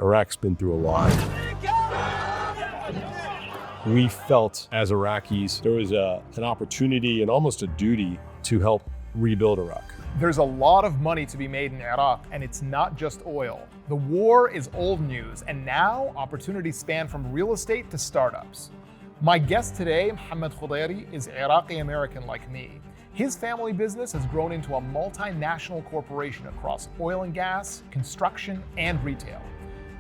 Iraq's been through a lot. We felt as Iraqis there was an opportunity and almost a duty to help rebuild Iraq. There's a lot of money to be made in Iraq, and it's not just oil. The war is old news, and now opportunities span from real estate to startups. My guest today, Mohammed Khudairi, is Iraqi American like me. His family business has grown into a multinational corporation across oil and gas, construction, and retail.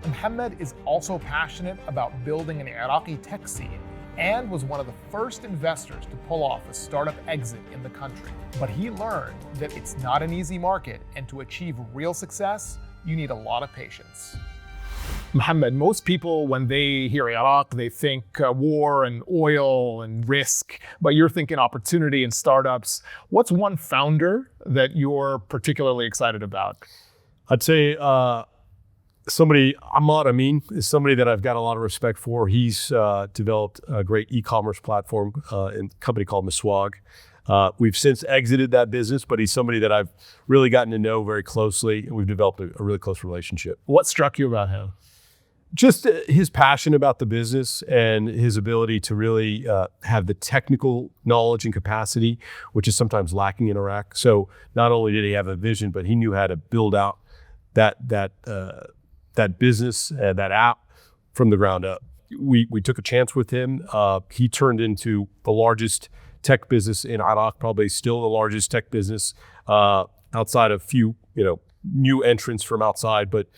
Mohammed is also passionate about building an Iraqi tech scene and was one of the first investors to pull off a startup exit in the country. But he learned that it's not an easy market, and to achieve real success, you need a lot of patience. Mohammed, most people, when they hear Iraq, they think war and oil and risk, but you're thinking opportunity and startups. What's one founder that you're particularly excited about? I'd say somebody, Ahmad Amin, is somebody that I've got a lot of respect for. He's developed a great e-commerce platform in a company called Miswag. We've since exited that business, but he's somebody that I've really gotten to know very closely, and we've developed a really close relationship. What struck you about him? Just his passion about the business and his ability to really have the technical knowledge and capacity, which is sometimes lacking in Iraq. So not only did he have a vision, but he knew how to build out that business, that app from the ground up. We took a chance with him. He turned into the largest tech business in Iraq, probably still the largest tech business outside of few, new entrants from outside. But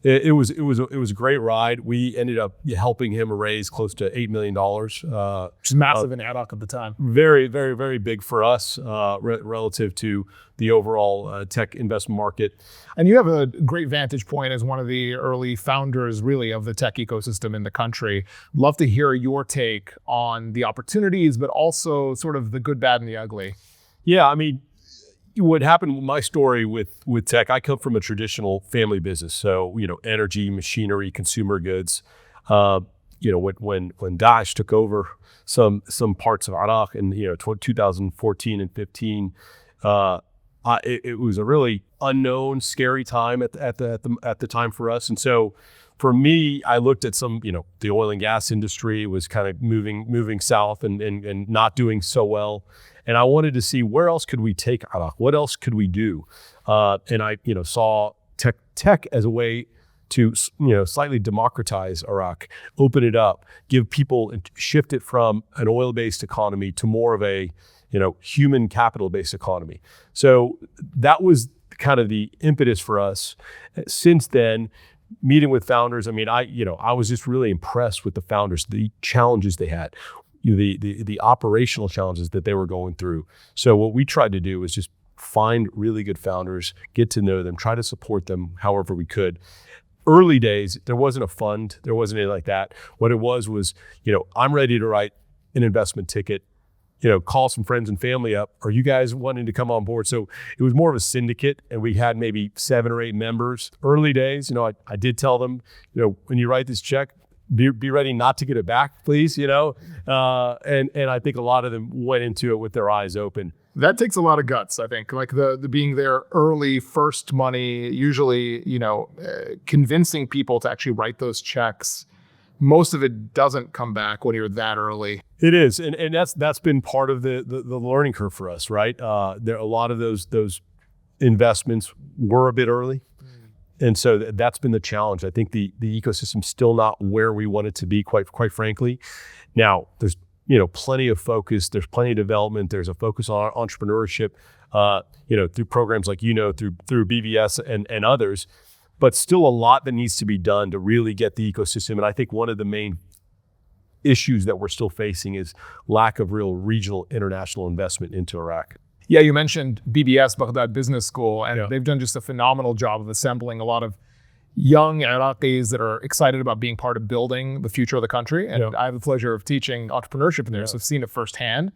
it was a great ride. We ended up helping him raise close to $8 million, which is massive in Iraq at the time. Very, very, very big for us relative to the overall tech investment market. And you have a great vantage point as one of the early founders, really, of the tech ecosystem in the country. Love to hear your take on the opportunities, but also sort of the good, bad, and the ugly. Yeah, I mean, what happened with my story with tech, I come from a traditional family business. So, energy, machinery, consumer goods. When Daesh took over some parts of Iraq in 2014 and 15, it was a really unknown, scary time at the time for us. And so for me, I looked at some, the oil and gas industry was kind of moving south and not doing so well. And I wanted to see where else could we take Iraq? What else could we do? And I, saw tech as a way to, slightly democratize Iraq, open it up, give people, and shift it from an oil-based economy to more of a, human capital-based economy. So that was kind of the impetus for us. Since then, meeting with founders, I mean, I was just really impressed with the founders, the challenges they had. The operational challenges that they were going through. So what we tried to do was just find really good founders, get to know them, try to support them however we could. Early days, there wasn't a fund, there wasn't anything like that. What it was, I'm ready to write an investment ticket, call some friends and family up. Are you guys wanting to come on board? So it was more of a syndicate, and we had maybe 7 or 8 members. Early days, I did tell them, when you write this check, be ready not to get it back, please, and I think a lot of them went into it with their eyes open. That takes a lot of guts, I think, like the being there early, first money, usually, convincing people to actually write those checks. Most of it doesn't come back when you're that early. It is, and that's been part of the learning curve for us, right? There a lot of those investments were a bit early. And so that's been the challenge. I think the ecosystem's still not where we want it to be, quite frankly. Now, there's plenty of focus. There's plenty of development. There's a focus on entrepreneurship, through programs like through BVS and others. But still a lot that needs to be done to really get the ecosystem. And I think one of the main issues that we're still facing is lack of real regional international investment into Iraq. Yeah, you mentioned BBS, Baghdad Business School, and they've done just a phenomenal job of assembling a lot of young Iraqis that are excited about being part of building the future of the country. And I have the pleasure of teaching entrepreneurship in there, so I've seen it firsthand.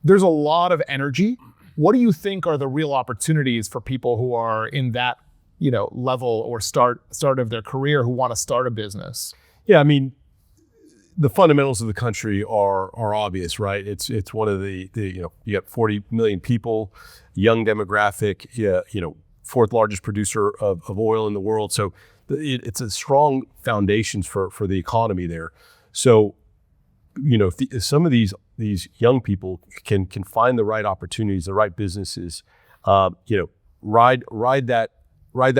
There's a lot of energy. What do you think are the real opportunities for people who are in that, level or start of their career who want to start a business? Yeah, I mean, the fundamentals of the country are obvious, right? It's one of the you got 40 million people, young demographic, 4th largest producer of oil in the world. So it's a strong foundations for the economy there. So, if some of these young people can find the right opportunities, the right businesses, ride that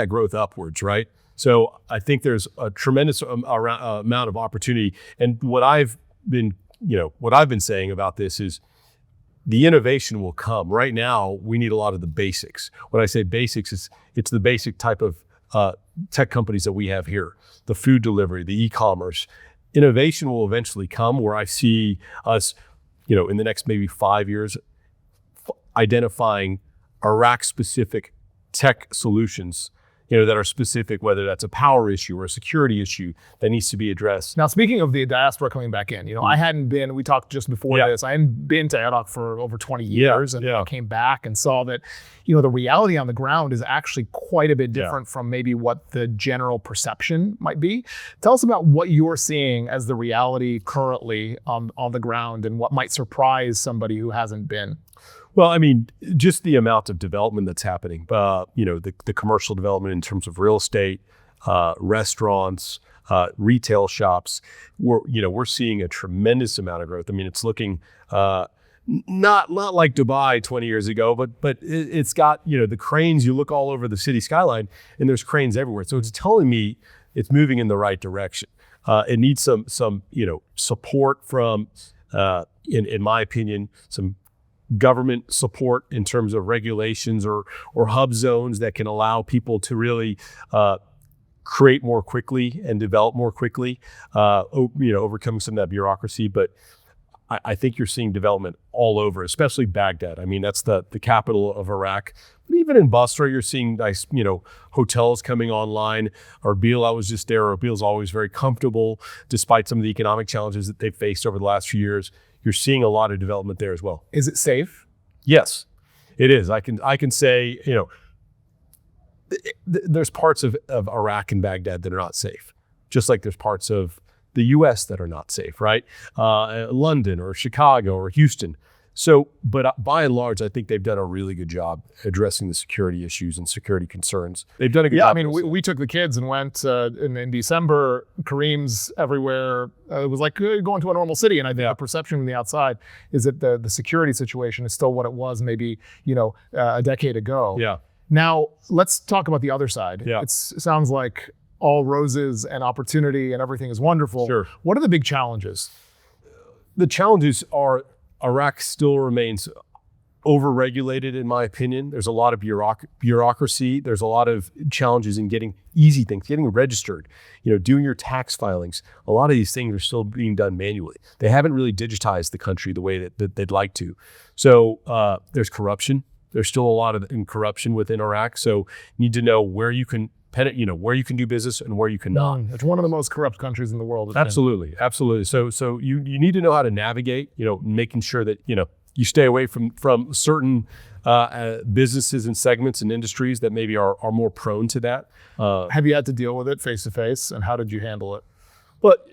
growth upwards, right? So I think there's a tremendous amount of opportunity. And what I've been saying about this is the innovation will come. Right now, we need a lot of the basics. When I say basics, it's the basic type of tech companies that we have here, the food delivery, the e-commerce. Innovation will eventually come where I see us, in the next maybe 5 years, identifying Iraq-specific tech solutions, that are specific, whether that's a power issue or a security issue that needs to be addressed. Now, speaking of the diaspora coming back in, I hadn't been, we talked just before this, I hadn't been to Iraq for over 20 years and I came back and saw that, the reality on the ground is actually quite a bit different from maybe what the general perception might be. Tell us about what you're seeing as the reality currently on the ground and what might surprise somebody who hasn't been. Well, I mean, just the amount of development that's happening, the commercial development in terms of real estate, restaurants, retail shops, we're seeing a tremendous amount of growth. I mean, it's looking not like Dubai 20 years ago, but it's got, the cranes. You look all over the city skyline and there's cranes everywhere. So it's telling me it's moving in the right direction. It needs some support from, in my opinion, some government support in terms of regulations or hub zones that can allow people to really create more quickly and develop more quickly, overcoming some of that bureaucracy. But I think you're seeing development all over, especially Baghdad. I mean, that's the capital of Iraq. But even in Basra, you're seeing nice, hotels coming online. Erbil, I was just there. Erbil's always very comfortable, despite some of the economic challenges that they've faced over the last few years. You're seeing a lot of development there as well. Is it safe? Yes, it is. I can say, there's parts of Iraq and Baghdad that are not safe, just like there's parts of the U.S. that are not safe, right? London or Chicago or Houston. So, but by and large, I think they've done a really good job addressing the security issues and security concerns. They've done a good job. I mean, we took the kids and went in December. Kareem's everywhere. It was like going to a normal city. And I think the perception from the outside is that the security situation is still what it was maybe, a decade ago. Yeah. Now, let's talk about the other side. Yeah. It sounds like all roses and opportunity and everything is wonderful. Sure. What are the big challenges? The challenges are Iraq still remains overregulated, in my opinion. There's a lot of bureaucracy. There's a lot of challenges in getting easy things, getting registered, doing your tax filings. A lot of these things are still being done manually. They haven't really digitized the country the way that they'd like to. So there's corruption. There's still a lot of corruption within Iraq. So you need to know where you can where you can do business and where you cannot. It's one of the most corrupt countries in the world. Absolutely. So you need to know how to navigate, making sure that, you stay away from certain businesses and segments and industries that maybe are more prone to that. Have you had to deal with it face to face, and how did you handle it? But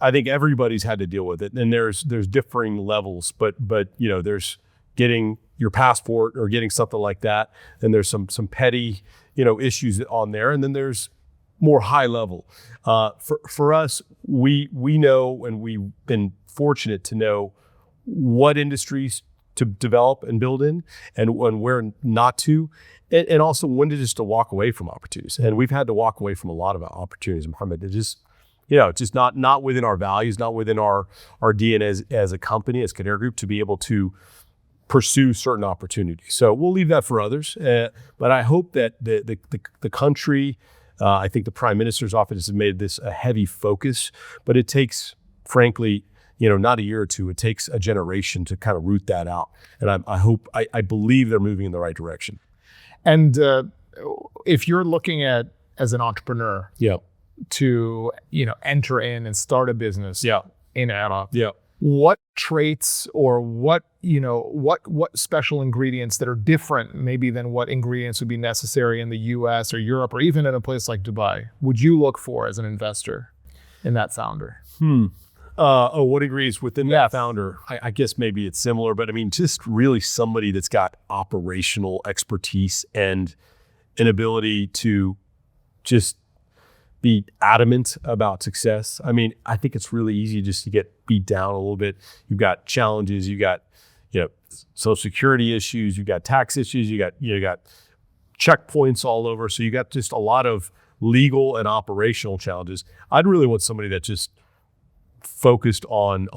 I think everybody's had to deal with it, and there's differing levels, but there's getting your passport or getting something like that, and there's some petty issues on there, and then there's more high level. For us, we know, and we've been fortunate to know what industries to develop and build in, and where not to, and also when to just to walk away from opportunities. And we've had to walk away from a lot of opportunities, Mohammed. It's just not within our values, not within our DNA as a company, as Khudairi Group, to be able to pursue certain opportunities. So we'll leave that for others. But I hope that the country, I think the Prime Minister's office has made this a heavy focus, but it takes, frankly, not a year or two, it takes a generation to kind of root that out. And I believe they're moving in the right direction. And if you're looking at, as an entrepreneur, to, enter in and start a business in Iraq, what traits or what special ingredients that are different maybe than what ingredients would be necessary in the US or Europe or even in a place like Dubai would you look for as an investor in that founder? What ingredients within that founder? I guess maybe it's similar, but I mean, just really somebody that's got operational expertise and an ability to just be adamant about success. I mean, I think it's really easy just to get beat down a little bit. You've got challenges, you got, Social Security issues, you got tax issues, you got checkpoints all over. So you got just a lot of legal and operational challenges. I'd really want somebody that just focused on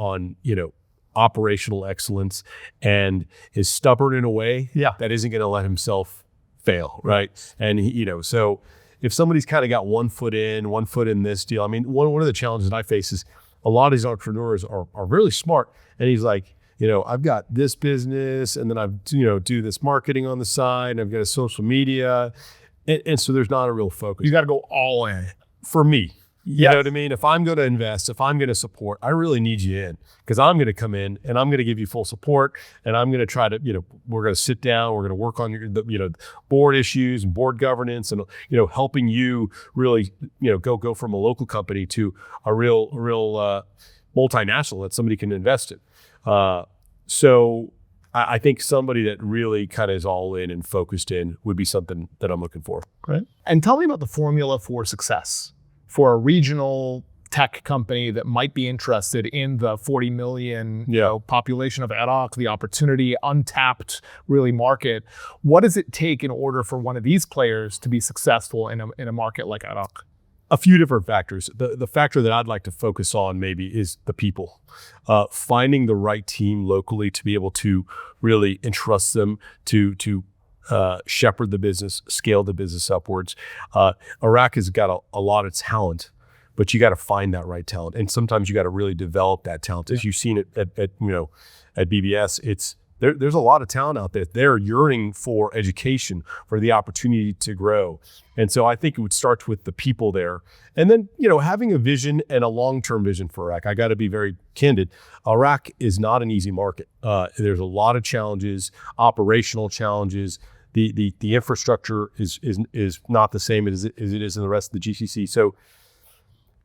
operational excellence and is stubborn in a way that isn't going to let himself fail, right? And so if somebody's kind of got one foot in this deal, I mean, one of the challenges that I face is a lot of these entrepreneurs are really smart, and he's like, I've got this business, and then I've do this marketing on the side, and I've got a social media, and so there's not a real focus. You got to go all in. For me. You know what I mean? If I'm going to invest, if I'm going to support, I really need you in, because I'm going to come in and I'm going to give you full support, and I'm going to try to, we're going to sit down, we're going to work on your, board issues and board governance, and helping you really, go from a local company to a real multinational that somebody can invest in. So I think somebody that really kind of is all in and focused in would be something that I'm looking for. Right. And tell me about the formula for success for a regional tech company that might be interested in the 40 million population of Iraq, the opportunity, untapped really market. What does it take in order for one of these players to be successful in a market like Iraq? A few different factors. The factor that I'd like to focus on maybe is the people. Finding the right team locally to be able to really entrust them to shepherd the business, scale the business upwards. Iraq has got a lot of talent, but you got to find that right talent, and sometimes you got to really develop that talent. As you've seen it at BBS, there's a lot of talent out there. They're yearning for education, for the opportunity to grow, and so I think it would start with the people there, and then having a vision and a long-term vision for Iraq. I got to be very candid. Iraq is not an easy market. There's a lot of challenges, operational challenges. The infrastructure is not the same as it is in the rest of the GCC. So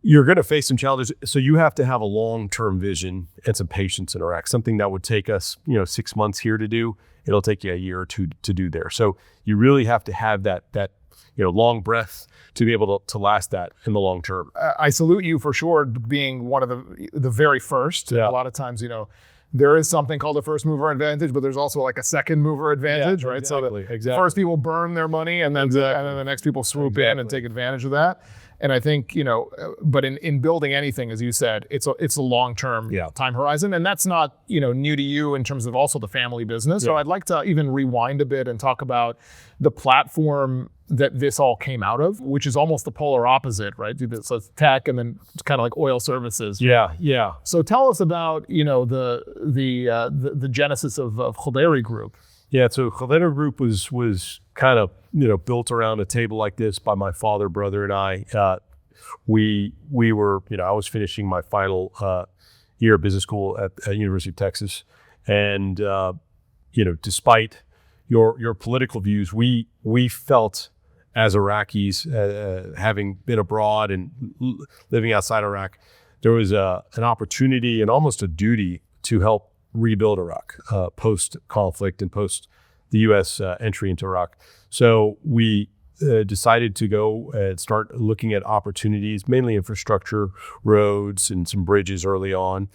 you're going to face some challenges. So you have to have a long-term vision and some patience in Iraq. Something that would take us 6 months here to do, it'll take you a year or two to do there. So you really have to have that long breath to be able to last that in the long term. I salute you for sure, being one of the very first. Yeah. A lot of times, there is something called a first mover advantage, but there's also like a second mover advantage, right? Exactly, So the first people burn their money, and then the next people swoop in and take advantage of that. And I think, but in building anything, as you said, it's a long-term time horizon. And that's not, new to you in terms of also the family business. So I'd like to even rewind a bit and talk about the platform that this all came out of, which is almost the polar opposite, right? So it's tech, and then it's kind of like oil services. Yeah. So tell us about, the genesis of Khudairi Group. Yeah, so Khudairi Group was kind of built around a table like this by my father, brother, and I. We were I was finishing my final year of business school at University of Texas, and despite your political views, we felt as Iraqis, having been abroad and living outside Iraq, there was an opportunity and almost a duty to help rebuild Iraq post-conflict and post the U.S. Entry into Iraq. So we decided to go and start looking at opportunities, mainly infrastructure, roads, and some bridges early on,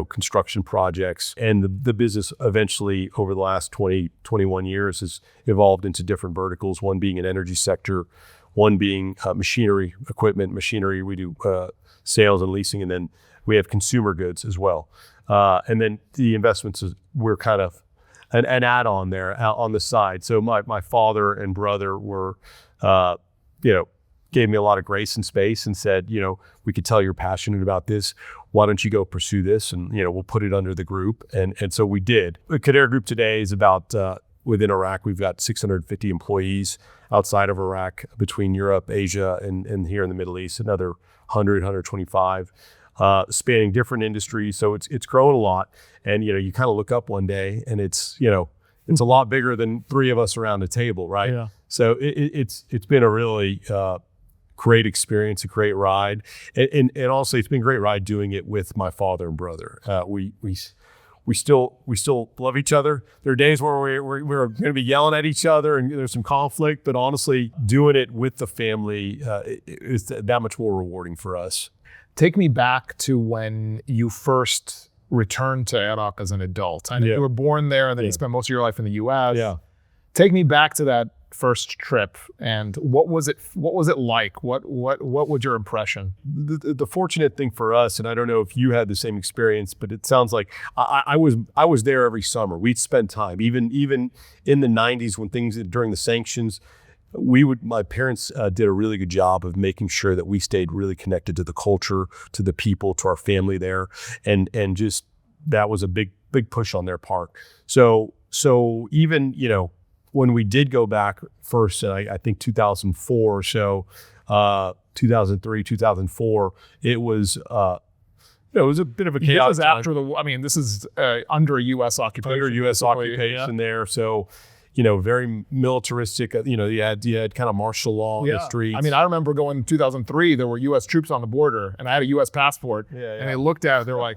construction projects. And the business eventually, over the last 21 years, has evolved into different verticals, one being an energy sector, one being machinery. We do sales and leasing, and then we have consumer goods as well. And then the investments, we're kind of an add-on there on the side. So my father and brother were, gave me a lot of grace and space and said, we could tell you're passionate about this. Why don't you go pursue this? And, we'll put it under the group. And so we did. The Khudairi Group today is about, within Iraq, we've got 650 employees outside of Iraq, between Europe, Asia, and here in the Middle East, another 125. Spanning different industries. So it's grown a lot. And, you kind of look up one day and it's a lot bigger than three of us around the table, right? Yeah. So it's been a really great experience, a great ride. And also it's been a great ride doing it with my father and brother. We we still love each other. There are days where we're going to be yelling at each other and there's some conflict, but honestly, doing it with the family is that much more rewarding for us. Take me back to when you first returned to Iraq as an adult. I know you were born there and then you spent most of your life in the US. Yeah. Take me back to that first trip and what was it like? What was your impression? The fortunate thing for us, and I don't know if you had the same experience, but it sounds like I was there every summer. We'd spend time, even in the 90s when during the sanctions, my parents did a really good job of making sure that we stayed really connected to the culture, to the people, to our family there. And just, that was a big push on their part. So even, when we did go back first, I think 2004 or so, 2003, 2004, it was, it was a bit of a chaotic. This is after this is under U.S. occupation. Under U.S. occupation there. So, very militaristic, you had kind of martial law in the streets. I remember going in 2003, there were U.S. troops on the border and I had a U.S. passport and they looked at it, they were like,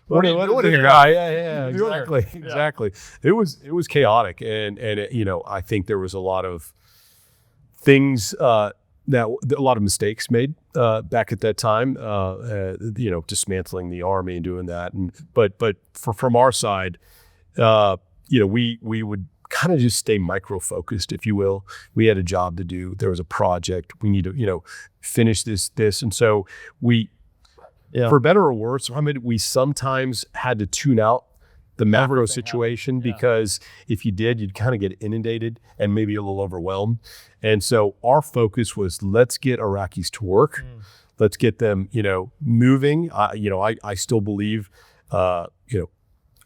what are you doing here? Yeah, exactly. It was chaotic. And I think there was a lot of things, a lot of mistakes made back at that time, dismantling the army and doing that. But from our side, we would kind of just stay micro-focused, if you will. We had a job to do. There was a project. We need to, finish this. And so for better or worse, Mohammed, we sometimes had to tune out the macro situation because if you did, you'd kind of get inundated and maybe a little overwhelmed. And so our focus was, let's get Iraqis to work. Let's get them, moving. I still believe,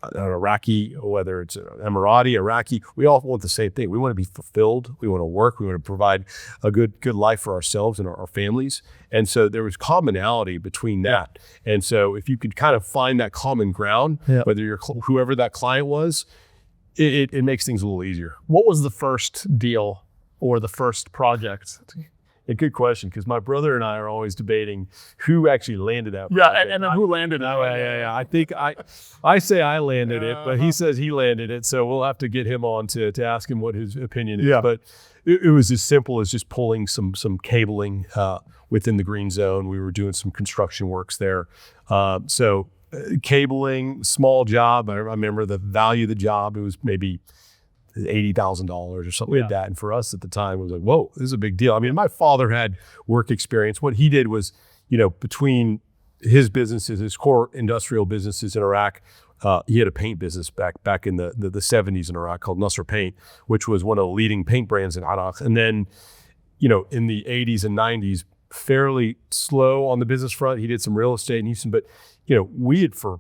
an Iraqi, whether it's an Emirati, Iraqi, we all want the same thing. We want to be fulfilled. We want to work. We want to provide a good life for ourselves and our families. And so there was commonality between that. And so if you could kind of find that common ground, whether you're whoever that client was, it makes things a little easier. What was the first deal or the first project? A good question, because my brother and I are always debating who actually landed that. Yeah, and then who landed it? Yeah. I think I say I landed it, but he says he landed it. So we'll have to get him on to ask him what his opinion is. Yeah. But it was as simple as just pulling some cabling within the green zone. We were doing some construction works there. Cabling, small job. I remember the value of the job. It was maybe $80,000 or something like that. And for us at the time, it was like, whoa, this is a big deal. My father had work experience. What he did was, between his businesses, his core industrial businesses in Iraq, he had a paint business back in the 70s in Iraq called Nasser Paint, which was one of the leading paint brands in Iraq. And then, in the 80s and 90s, fairly slow on the business front. He did some real estate in Houston, but, we had, for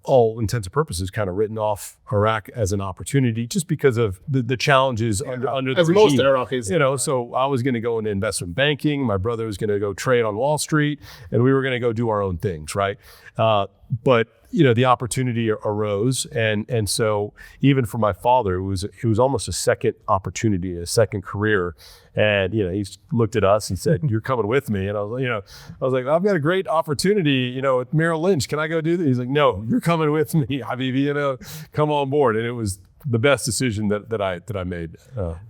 all intents and purposes, kind of written off Iraq as an opportunity just because of the challenges under the regime. Most Iraqis. So I was going to go into investment banking. My brother was going to go trade on Wall Street, and we were going to go do our own things, right? But the opportunity arose, and so even for my father, it was almost a second opportunity, a second career. And he looked at us and said, "You're coming with me." And I was like, "I've got a great opportunity, at Merrill Lynch. Can I go do this?" He's like, "No, you're coming with me, Habibi. Come on board." And it was the best decision that I made.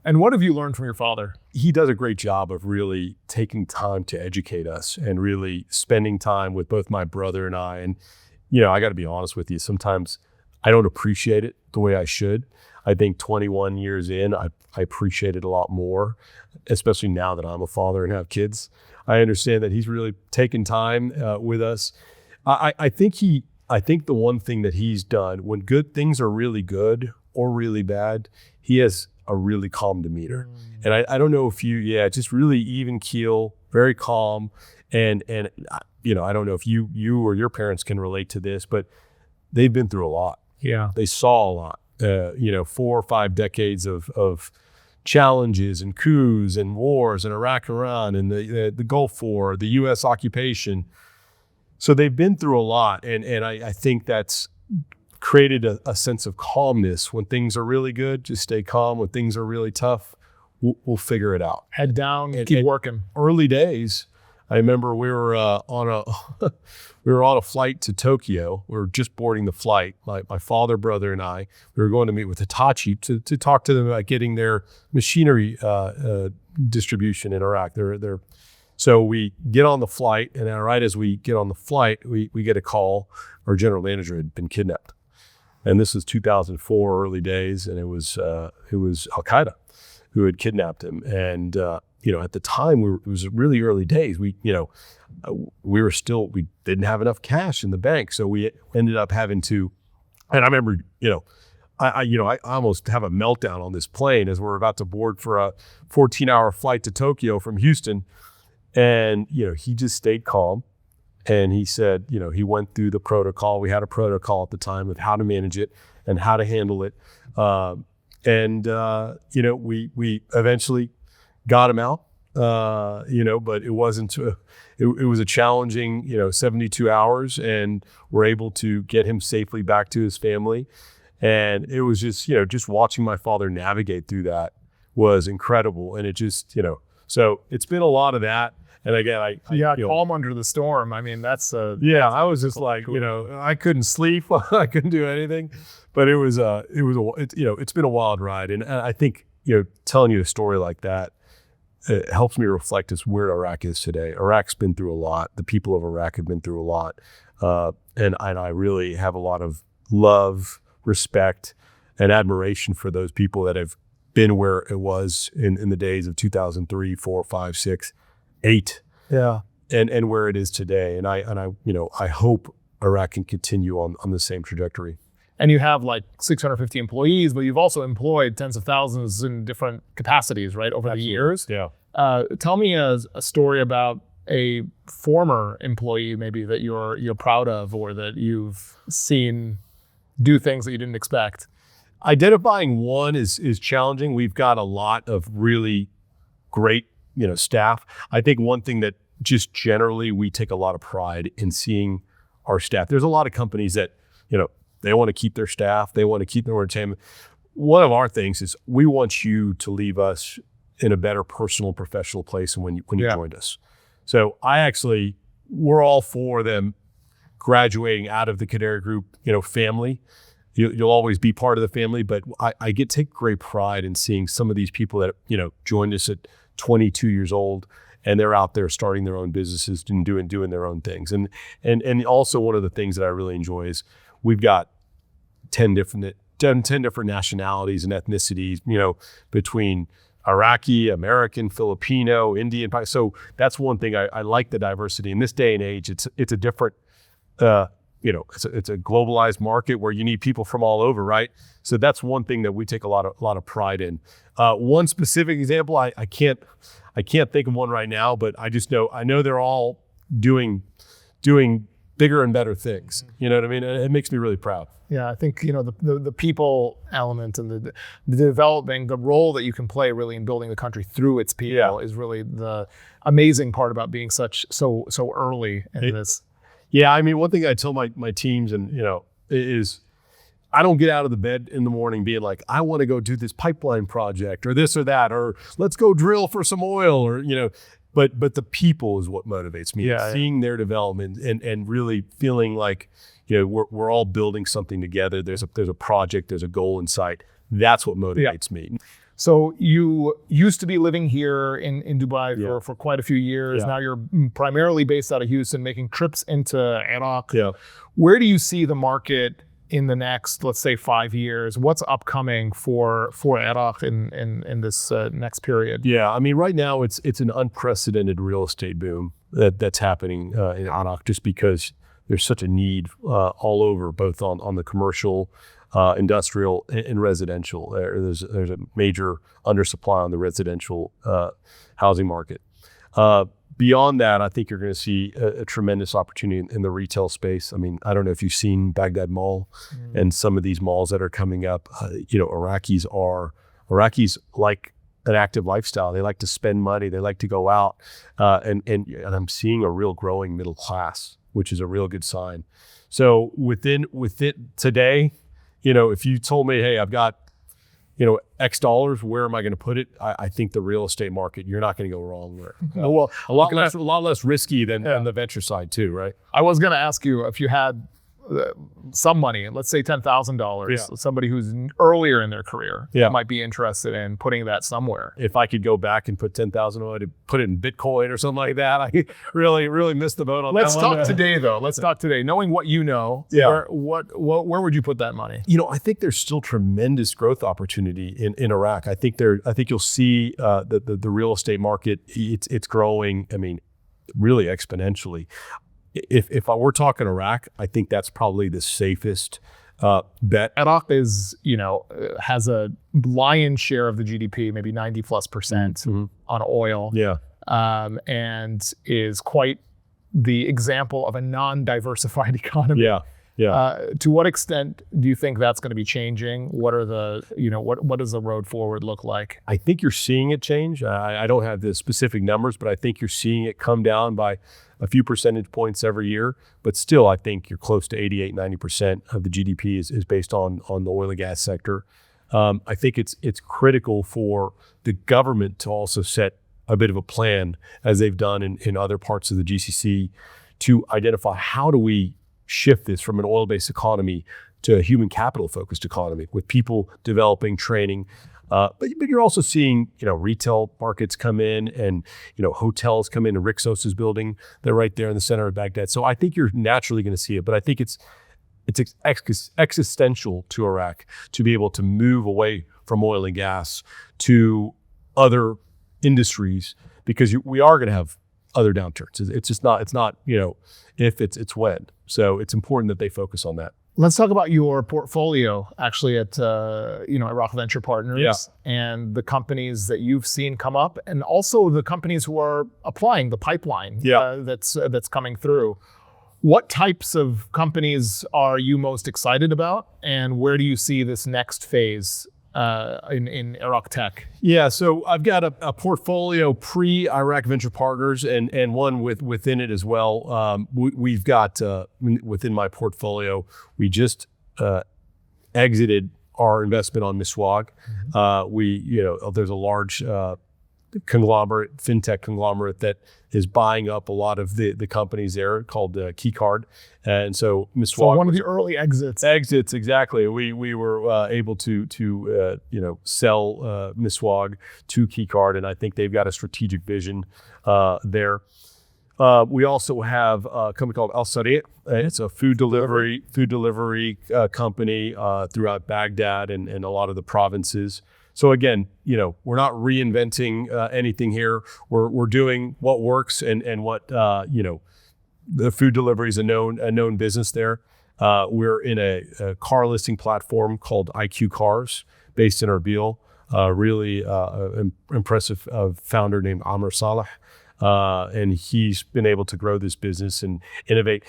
And what have you learned from your father? He does a great job of really taking time to educate us and really spending time with both my brother and I. And I got to be honest with you. Sometimes I don't appreciate it the way I should. I think 21 years in, I appreciate it a lot more, especially now that I'm a father and have kids. I understand that he's really taken time with us. I think the one thing that he's done, when good things are really good or really bad, he has a really calm demeanor. And I don't know if just really even keel, very calm. And I don't know if you or your parents can relate to this, but they've been through a lot. Yeah. They saw a lot, 4 or 5 decades of challenges and coups and wars in Iraq, Iran, and the Gulf War, the U.S. occupation. So they've been through a lot. And I think that's created a sense of calmness. When things are really good, just stay calm. When things are really tough, we'll figure it out. Head down, keep working. Early days, I remember we were on a flight to Tokyo. We were just boarding the flight. My father, brother, and I. We were going to meet with Hitachi to talk to them about getting their machinery distribution in Iraq. So we get on the flight, and right as we get on the flight, we get a call. Our general manager had been kidnapped, and this was 2004, early days, and it was Al Qaeda who had kidnapped him. And at the time, it was really early days. We didn't have enough cash in the bank, so we ended up having to. And I remember, I almost have a meltdown on this plane as we're about to board for a 14-hour flight to Tokyo from Houston. And, he just stayed calm. And he said, he went through the protocol. We had a protocol at the time of how to manage it and how to handle it. We eventually got him out, but it wasn't, it was a challenging, 72 hours, and we're able to get him safely back to his family. And it was just, just watching my father navigate through that was incredible. And it just, so it's been a lot of that. And again, calm under the storm. I mean, that's I was just like, I couldn't sleep, I couldn't do anything, but it's been a wild ride. And I think, telling you a story like that, it helps me reflect as where Iraq is today. Iraq's been through a lot. The people of Iraq have been through a lot. And I really have a lot of love, respect, and admiration for those people that have been where it was in the days of 2003, 4, 5, 6, 8, and where it is today. And I hope Iraq can continue on the same trajectory. And you have like 650 employees, but you've also employed tens of thousands in different capacities, right, over the years. Yeah. Tell me a story about a former employee maybe that you're proud of, or that you've seen do things that you didn't expect. Identifying one is challenging. We've got a lot of really great staff. I think one thing that just generally we take a lot of pride in seeing our staff. There's a lot of companies that, they want to keep their staff, they want to keep their entertainment. One of our things is we want you to leave us in a better personal, professional place when you joined us. So we're all for them graduating out of the Khudairi Group, family. You'll always be part of the family, but I take great pride in seeing some of these people that, joined us at 22 years old, and they're out there starting their own businesses and doing their own things. And also one of the things that I really enjoy is we've got 10 different nationalities and ethnicities, between Iraqi, American, Filipino, Indian. So that's one thing I like, the diversity in this day and age. It's a different, it's a globalized market where you need people from all over, right? So that's one thing that we take a lot of pride in. One specific example, I can't think of one right now, but I know they're all doing bigger and better things. You know what I mean? And it makes me really proud. Yeah, I think the people element and the developing, the role that you can play really in building the country through its people is really the amazing part about being so early in this. Yeah, I mean, one thing I tell my teams is I don't get out of the bed in the morning being like, I want to go do this pipeline project or this or that, or let's go drill for some oil, or but the people is what motivates me. Seeing their development and really feeling like we're all building something together. There's a project, there's a goal in sight. That's what motivates me. So you used to be living here in Dubai for quite a few years. Yeah. Now you're primarily based out of Houston, making trips into Iraq. Yeah. Where do you see the market in the next, let's say, 5 years? What's upcoming for Iraq in this next period? Yeah, I mean, right now it's an unprecedented real estate boom that's happening in Iraq, just because there's such a need all over, both on the commercial, industrial, and residential. There's a major undersupply on the residential housing market. Beyond that, I think you're going to see a tremendous opportunity in the retail space. I mean, I don't know if you've seen Baghdad Mall and some of these malls that are coming up. Iraqis like an active lifestyle. They like to spend money. They like to go out, and I'm seeing a real growing middle class, which is a real good sign. So within today, if you told me, hey, I've got X dollars, where am I going to put it? I think the real estate market, you're not going to go wrong there. Well, a lot less risky than the venture side too, right? I was going to ask you if you had some money, let's say $10,000, somebody who's earlier in their career might be interested in putting that somewhere. If I could go back and put $10,000 to put it in Bitcoin or something like that, I really missed the boat on that one. Let's talk today, though. Let's talk today. Knowing what you know, where would you put that money? I think there's still tremendous growth opportunity in Iraq. I think you'll see the real estate market. It's growing. I mean, really exponentially. If I were talking Iraq, I think that's probably the safest bet. Iraq is, has a lion's share of the GDP, maybe 90+% on oil. Yeah. And is quite the example of a non-diversified economy. Yeah. Yeah. To what extent do you think that's going to be changing? What are the, what does the road forward look like? I think you're seeing it change. I don't have the specific numbers, but I think you're seeing it come down by a few percentage points every year. But still, I think you're close to 88, 90% of the GDP is based on the oil and gas sector. I think it's critical for the government to also set a bit of a plan, as they've done in other parts of the GCC, to identify how do we shift this from an oil-based economy to a human capital-focused economy with people developing, training. But you're also seeing, retail markets come in and, hotels come in, and Rixos is building. They're right there in the center of Baghdad. So I think you're naturally going to see it. But I think it's existential to Iraq to be able to move away from oil and gas to other industries, because we are going to have other downturns. It's not, if, it's when. So it's important that they focus on that. Let's talk about your portfolio actually at Iraq Venture Partners and the companies that you've seen come up, and also the companies who are applying the pipeline that's coming through. What types of companies are you most excited about, and where do you see this next phase in Iraq tech? Yeah, so I've got a portfolio pre-Iraq Venture Partners and one within it as well. We've got within my portfolio, we just exited our investment on Miswag. There's a large fintech conglomerate that is buying up a lot of the companies there, called Keycard. And so Miswag, so one of the early exits, exactly. We were able to sell Miswag to Keycard, and I think they've got a strategic vision there. We also have a company called Al Sari. It's a food delivery company throughout Baghdad and a lot of the provinces. So again, we're not reinventing anything here. We're doing what works and what the food delivery is a known business there. We're in a car listing platform called IQ Cars, based in Erbil. Really impressive founder named Amr Saleh, and he's been able to grow this business and innovate.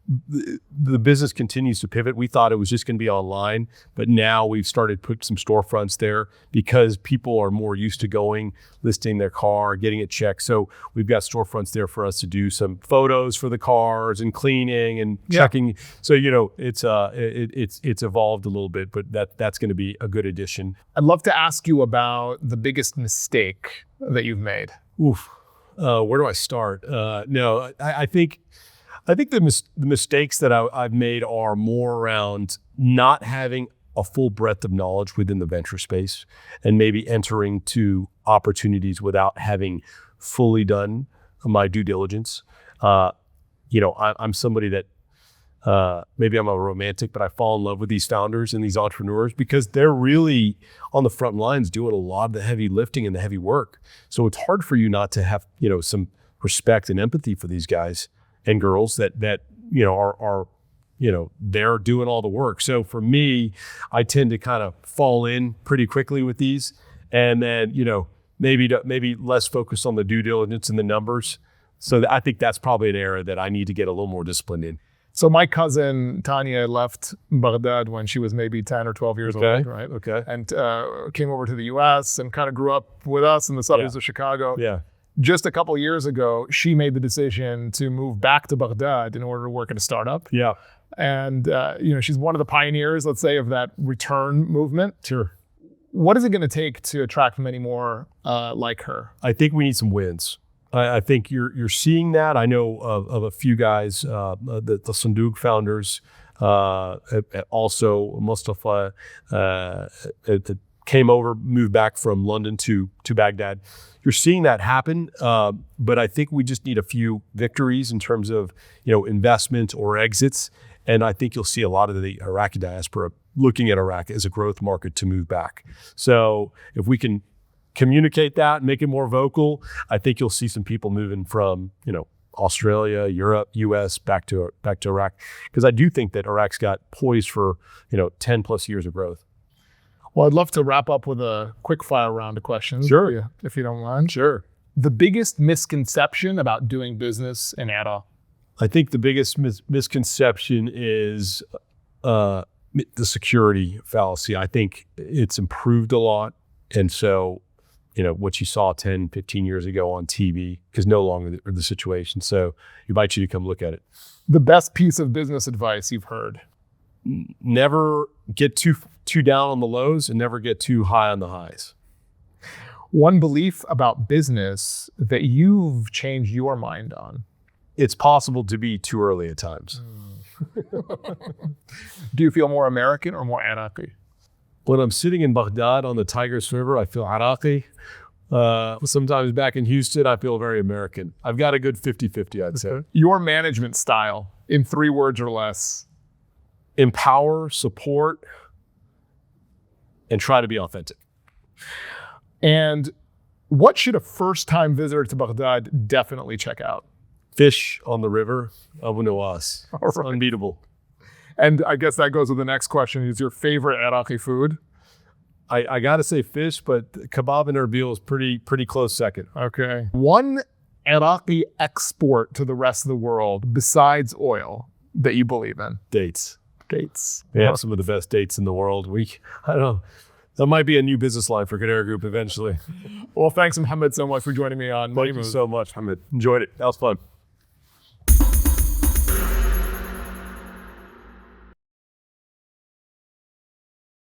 The business continues to pivot. We thought it was just going to be online, but now we've started put some storefronts there because people are more used to listing their car, getting it checked. So we've got storefronts there for us to do some photos for the cars and cleaning and checking. So it's evolved a little bit, but that's going to be a good addition. I'd love to ask you about the biggest mistake that you've made. Oof, where do I start? No, I think the mistakes that I've made are more around not having a full breadth of knowledge within the venture space, and maybe entering to opportunities without having fully done my due diligence. I'm somebody that maybe I'm a romantic, but I fall in love with these founders and these entrepreneurs because they're really on the front lines doing a lot of the heavy lifting and the heavy work. So it's hard for you not to have some respect and empathy for these guys and girls that are they're doing all the work. So for me, I tend to kind of fall in pretty quickly with these, and then maybe less focused on the due diligence and the numbers. So I think that's probably an area that I need to get a little more disciplined in. So my cousin Tanya left Baghdad when she was maybe 10 or 12 years old, right? Okay. And came over to the U.S. and kind of grew up with us in the suburbs of Chicago. Yeah. Just a couple of years ago, she made the decision to move back to Baghdad in order to work at a startup. Yeah. And, she's one of the pioneers, let's say, of that return movement. Sure. What is it going to take to attract many more like her? I think we need some wins. I think you're seeing that. I know of a few guys, the Sanduk founders, also Mustafa came over, moved back from London to Baghdad. You're seeing that happen, but I think we just need a few victories in terms of investment or exits, and I think you'll see a lot of the Iraqi diaspora looking at Iraq as a growth market to move back. So if we can communicate that, make it more vocal, I think you'll see some people moving from Australia, Europe, US back to Iraq, because I do think that Iraq's got poised for 10 plus years of growth. Well, I'd love to wrap up with a quick fire round of questions. Sure. If you don't mind. Sure. The biggest misconception about doing business in Iraq? I think the biggest misconception is the security fallacy. I think it's improved a lot. And so, what you saw 10, 15 years ago on TV is no longer the situation. So I invite you to come look at it. The best piece of business advice you've heard? Never get too down on the lows and never get too high on the highs. One belief about business that you've changed your mind on? It's possible to be too early at times. Do you feel more American or more Iraqi? When I'm sitting in Baghdad on the Tigris River, I feel Iraqi. Sometimes back in Houston, I feel very American. I've got a good 50-50, I'd say. Your management style, in 3 words or less? Empower, support, and try to be authentic. And what should a first-time visitor to Baghdad definitely check out? Fish on the river, Abu Nawas. It's right. unbeatable. And I guess that goes with the next question. Is your favorite Iraqi food? I got to say fish, but kebab and erbil is pretty close second. Okay. One Iraqi export to the rest of the world besides oil that you believe in? Dates. Dates. We have some of the best dates in the world. I don't know. That might be a new business line for Khudairi Group eventually. Well, thanks, Mohammed, so much for joining me on MONIIFY. Thank you so much, Mohammed. Enjoyed it. That was fun.